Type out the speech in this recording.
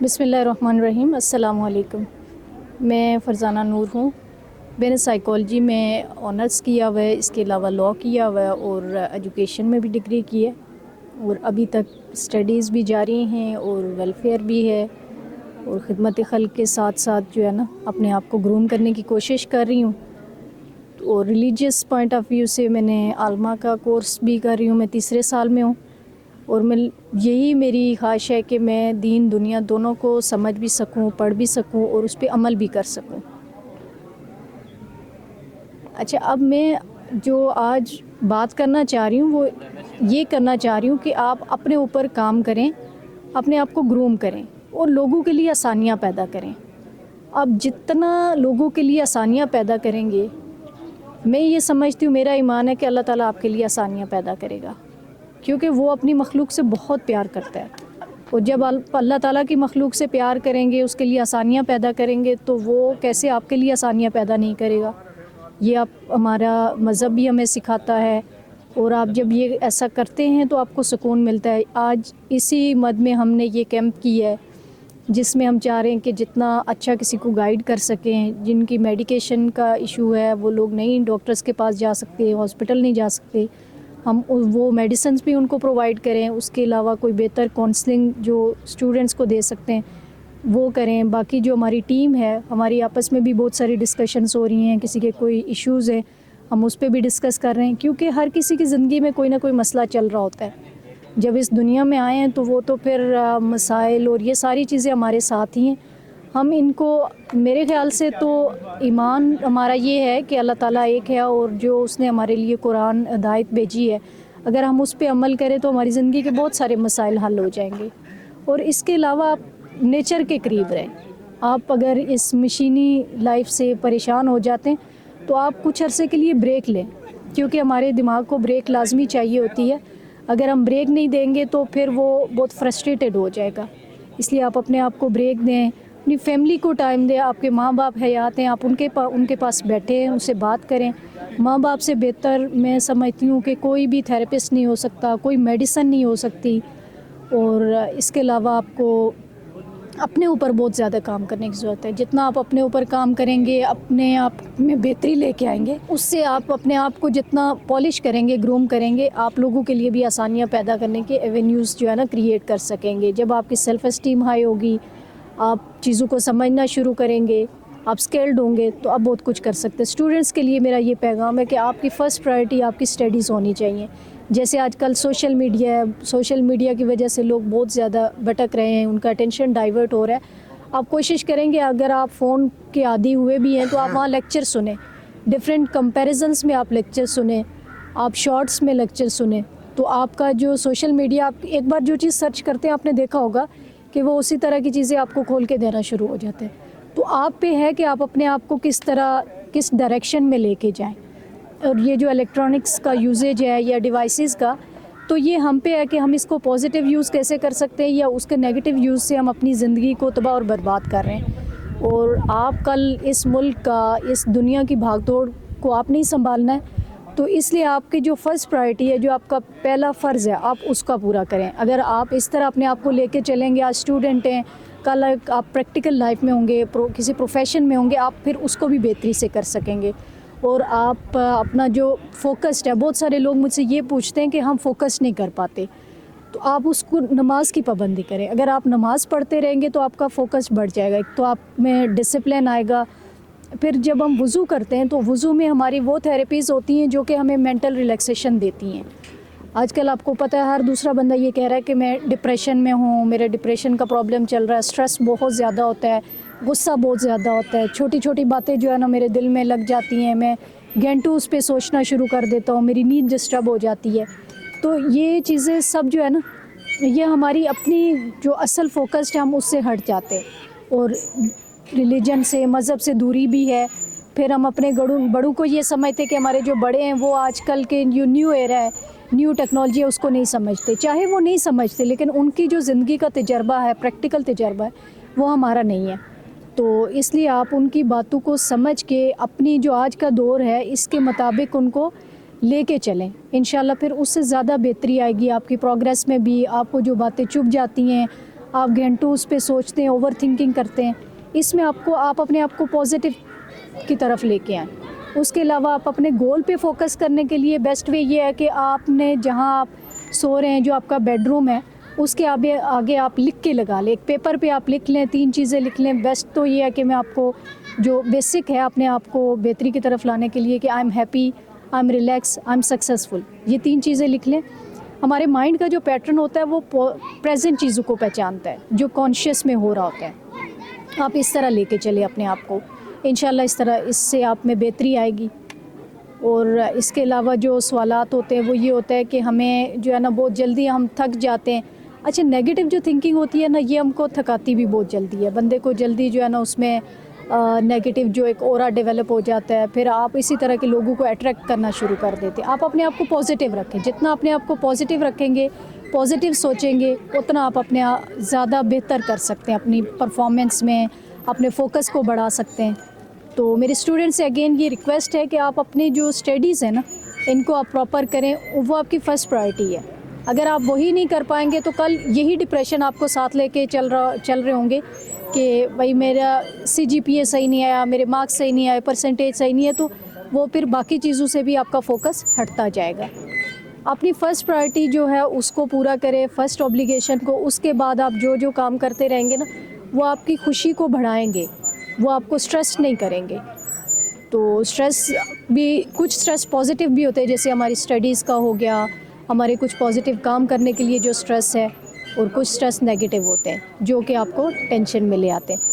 بسم اللہ الرحمن الرحیم۔ السلام علیکم۔ میں فرزانہ نور ہوں۔ میں نے سائیکالوجی میں آنرس کیا ہوا ہے، اس کے علاوہ لاء کیا ہوا ہے اور ایجوکیشن میں بھی ڈگری کی ہے، اور ابھی تک اسٹڈیز بھی جاری ہیں اور ویلفیئر بھی ہے، اور خدمت خلق کے ساتھ ساتھ جو ہے نا اپنے آپ کو گروم کرنے کی کوشش کر رہی ہوں۔ اور ریلیجیس پوائنٹ آف ویو سے میں نے عالمہ کا کورس بھی کر رہی ہوں، میں تیسرے سال میں ہوں، اور یہی میری خواہش ہے کہ میں دین دنیا دونوں کو سمجھ بھی سکوں، پڑھ بھی سکوں اور اس پہ عمل بھی کر سکوں۔ اچھا، اب میں جو آج بات کرنا چاہ رہی ہوں وہ یہ کرنا چاہ رہی ہوں کہ آپ اپنے اوپر کام کریں، اپنے آپ کو گروم کریں اور لوگوں کے لیے آسانیاں پیدا کریں۔ اب جتنا لوگوں کے لیے آسانیاں پیدا کریں گے، میں یہ سمجھتی ہوں، میرا ایمان ہے کہ اللہ تعالیٰ آپ کے لیے آسانیاں پیدا کرے گا، کیونکہ وہ اپنی مخلوق سے بہت پیار کرتا ہے، اور جب اللہ تعالیٰ کی مخلوق سے پیار کریں گے، اس کے لیے آسانیاں پیدا کریں گے، تو وہ کیسے آپ کے لیے آسانیاں پیدا نہیں کرے گا؟ یہ ہمارا مذہب بھی ہمیں سکھاتا ہے، اور آپ جب یہ ایسا کرتے ہیں تو آپ کو سکون ملتا ہے۔ آج اسی مد میں ہم نے یہ کیمپ کی ہے، جس میں ہم چاہ رہے ہیں کہ جتنا اچھا کسی کو گائیڈ کر سکیں، جن کی میڈیکیشن کا ایشو ہے، وہ لوگ نہیں ڈاکٹرز کے پاس جا سکتے، ہاسپٹل نہیں جا سکتے، ہم وہ میڈیسنز بھی ان کو پرووائڈ کریں، اس کے علاوہ کوئی بہتر کونسلنگ جو اسٹوڈنٹس کو دے سکتے ہیں وہ کریں۔ باقی جو ہماری ٹیم ہے، ہماری آپس میں بھی بہت ساری ڈسکشنز ہو رہی ہیں، کسی کے کوئی ایشوز ہیں ہم اس پہ بھی ڈسکس کر رہے ہیں، کیونکہ ہر کسی کی زندگی میں کوئی نہ کوئی مسئلہ چل رہا ہوتا ہے۔ جب اس دنیا میں آئے ہیں تو وہ تو پھر مسائل اور یہ ساری چیزیں ہمارے ساتھ ہی ہیں۔ ہم ان کو، میرے خیال سے تو ایمان ہمارا یہ ہے کہ اللہ تعالیٰ ایک ہے، اور جو اس نے ہمارے لیے قرآن ہدایت بھیجی ہے، اگر ہم اس پہ عمل کریں تو ہماری زندگی کے بہت سارے مسائل حل ہو جائیں گے۔ اور اس کے علاوہ آپ نیچر کے قریب رہیں۔ آپ اگر اس مشینی لائف سے پریشان ہو جاتے ہیں تو آپ کچھ عرصے کے لیے بریک لیں، کیونکہ ہمارے دماغ کو بریک لازمی چاہیے ہوتی ہے۔ اگر ہم بریک نہیں دیں گے تو پھر وہ بہت فرسٹریٹڈ ہو جائے گا، اس لیے آپ اپنے آپ کو بریک دیں، اپنی فیملی کو ٹائم دیں۔ آپ کے ماں باپ حیات ہیں، آپ ان کے پاس بیٹھے ہیں، ان سے بات کریں۔ ماں باپ سے بہتر میں سمجھتی ہوں کہ کوئی بھی تھراپسٹ نہیں ہو سکتا، کوئی میڈیسن نہیں ہو سکتی، اور اس کے علاوہ آپ کو اپنے اوپر بہت زیادہ کام کرنے کی ضرورت ہے۔ جتنا آپ اپنے اوپر کام کریں گے، اپنے آپ میں بہتری لے کے آئیں گے، اس سے آپ اپنے آپ کو جتنا پالش کریں گے، گروم کریں گے، آپ لوگوں کے لیے بھی آسانیاں پیدا کرنے کے ایونیوز جو ہے نا کریٹ کر سکیں گے۔ جب آپ کی سیلف اسٹیم ہائی ہوگی، آپ چیزوں کو سمجھنا شروع کریں گے، آپ اسکلڈ ہوں گے، تو آپ بہت کچھ کر سکتے ہیں۔ اسٹوڈنٹس کے لیے میرا یہ پیغام ہے کہ آپ کی فرسٹ پرائرٹی آپ کی اسٹڈیز ہونی چاہیے۔ جیسے آج کل سوشل میڈیا ہے، سوشل میڈیا کی وجہ سے لوگ بہت زیادہ بھٹک رہے ہیں، ان کا اٹینشن ڈائیورٹ ہو رہا ہے۔ آپ کوشش کریں گے، اگر آپ فون کے عادی ہوئے بھی ہیں تو آپ وہاں لیکچر سنیں، ڈفرینٹ کمپیریزنس میں آپ لیکچر سنیں، آپ شارٹس میں لیکچر سنیں، تو آپ کا جو سوشل میڈیا، آپ ایک بار جو چیز سرچ کرتے ہیں، آپ نے دیکھا ہوگا کہ وہ اسی طرح کی چیزیں آپ کو کھول کے دینا شروع ہو جاتے ہیں۔ تو آپ پہ ہے کہ آپ اپنے آپ کو کس ڈائریکشن میں لے کے جائیں۔ اور یہ جو الیکٹرانکس کا یوزیج ہے یا ڈیوائسز کا، تو یہ ہم پہ ہے کہ ہم اس کو پازیٹیو یوز کیسے کر سکتے ہیں، یا اس کے نیگیٹو یوز سے ہم اپنی زندگی کو تباہ اور برباد کر رہے ہیں۔ اور آپ کل اس ملک کا، اس دنیا کی بھاگ دوڑ کو آپ نہیں سنبھالنا ہے، تو اس لیے آپ کی جو فرسٹ پرائرٹی ہے، جو آپ کا پہلا فرض ہے، آپ اس کا پورا کریں۔ اگر آپ اس طرح اپنے آپ کو لے کے چلیں گے، آج اسٹوڈنٹ ہیں، کل آپ پریکٹیکل لائف میں ہوں گے، کسی پروفیشن میں ہوں گے، آپ پھر اس کو بھی بہتری سے کر سکیں گے۔ اور آپ اپنا جو فوکسڈ ہے، بہت سارے لوگ مجھ سے یہ پوچھتے ہیں کہ ہم فوکس نہیں کر پاتے، تو آپ اس کو نماز کی پابندی کریں۔ اگر آپ نماز پڑھتے رہیں گے تو آپ کا فوکس بڑھ جائے گا، ایک تو آپ میں ڈسپلن آئے گا۔ پھر جب ہم وضو کرتے ہیں تو وضو میں ہماری وہ تھیراپیز ہوتی ہیں جو کہ ہمیں مینٹل ریلیکسیشن دیتی ہیں۔ آج کل آپ کو پتہ ہے، ہر دوسرا بندہ یہ کہہ رہا ہے کہ میں ڈپریشن میں ہوں، میرے ڈپریشن کا پرابلم چل رہا ہے، سٹریس بہت زیادہ ہوتا ہے، غصہ بہت زیادہ ہوتا ہے، چھوٹی چھوٹی باتیں جو ہے نا میرے دل میں لگ جاتی ہیں، میں گھنٹوں اس پہ سوچنا شروع کر دیتا ہوں، میری نیند ڈسٹرب ہو جاتی ہے۔ تو یہ چیزیں سب جو ہے نا، یہ ہماری اپنی جو اصل فوکس ہے، ہم اس سے ہٹ جاتے ہیں، اور ریلیجن سے، مذہب سے دوری بھی ہے۔ پھر ہم اپنے بڑوں کو یہ سمجھتے کہ ہمارے جو بڑے ہیں وہ آج کل کے جو نیو ایرا ہے، نیو ٹیکنالوجی ہے، اس کو نہیں سمجھتے، چاہے وہ نہیں سمجھتے، لیکن ان کی جو زندگی کا تجربہ ہے، پریکٹیکل تجربہ ہے، وہ ہمارا نہیں ہے۔ تو اس لیے آپ ان کی باتوں کو سمجھ کے اپنی جو آج کا دور ہے اس کے مطابق ان کو لے کے چلیں، انشاءاللہ پھر اس سے زیادہ بہتری آئے گی آپ کی پروگریس میں بھی۔ آپ کو جو باتیں چبھ جاتی ہیں، آپ گھنٹوں اس پہ سوچتے ہیں, اوور تھنکنگ کرتے ہیں. اس میں آپ اپنے آپ کو پازیٹیو کی طرف لے کے آئیں. اس کے علاوہ آپ اپنے گول پہ فوکس کرنے کے لیے بیسٹ وے یہ ہے کہ آپ نے جہاں آپ سو رہے ہیں, جو آپ کا بیڈ روم ہے, اس کے آگے آپ لکھ کے لگا لیں, ایک پیپر پہ آپ لکھ لیں, 3 چیزیں لکھ لیں. بیسٹ تو یہ ہے کہ میں آپ کو جو بیسک ہے اپنے آپ کو بہتری کی طرف لانے کے لیے کہ I am happy, I am relax, I am successful, یہ 3 چیزیں لکھ لیں. ہمارے مائنڈ کا جو پیٹرن ہوتا ہے وہ پریزنٹ چیزوں کو پہچانتا ہے, جو کانشیس میں ہو رہا ہوتا ہے. آپ اس طرح لے کے چلیں اپنے آپ کو, انشاءاللہ اس سے آپ میں بہتری آئے گی. اور اس کے علاوہ جو سوالات ہوتے ہیں وہ یہ ہوتا ہے کہ ہمیں جو ہے نا بہت جلدی ہم تھک جاتے ہیں. اچھا, نیگیٹو جو تھنکنگ ہوتی ہے نا, یہ ہم کو تھکاتی بھی بہت جلدی ہے. بندے کو جلدی جو ہے نا اس میں نیگیٹو جو ایک اورا ڈیولپ ہو جاتا ہے, پھر آپ اسی طرح کے لوگوں کو اٹریکٹ کرنا شروع کر دیتے. آپ اپنے آپ کو پازیٹیو رکھیں, جتنا اپنے آپ کو پازیٹیو رکھیں گے, پازیٹیو سوچیں گے, اتنا آپ اپنے زیادہ بہتر کر سکتے ہیں اپنی پرفارمنس میں, اپنے فوکس کو بڑھا سکتے ہیں. تو میرے اسٹوڈنٹ سے اگین یہ ریکویسٹ ہے کہ آپ اپنی جو اسٹڈیز ہیں نا, ان کو آپ پراپر کریں, وہ آپ کی فرسٹ پرائرٹی ہے. اگر آپ وہی نہیں کر پائیں گے تو کل یہی ڈپریشن آپ کو ساتھ لے کے چل رہے ہوں گے کہ بھائی میرا CGPA صحیح نہیں آیا, میرے مارکس صحیح نہیں آئے, پرسنٹیج صحیح نہیں ہے, تو وہ پھر باقی چیزوں سے بھی آپ کا فوکس ہٹتا جائے گا. اپنی فرسٹ پرائرٹی جو ہے اس کو پورا کریں, فرسٹ اوبلیگیشن کو. اس کے بعد آپ جو کام کرتے رہیں گے نا, وہ آپ کی خوشی کو بڑھائیں گے, وہ آپ کو اسٹریس نہیں کریں گے. تو اسٹریس بھی, کچھ اسٹریس پازیٹیو بھی ہوتے ہیں, جیسے ہماری اسٹڈیز کا ہو گیا, ہمارے کچھ پازیٹیو کام کرنے کے لیے جو اسٹریس ہے, اور کچھ اسٹریس نیگیٹو ہوتے ہیں جو کہ آپ کو ٹینشن میں لے آتے ہیں.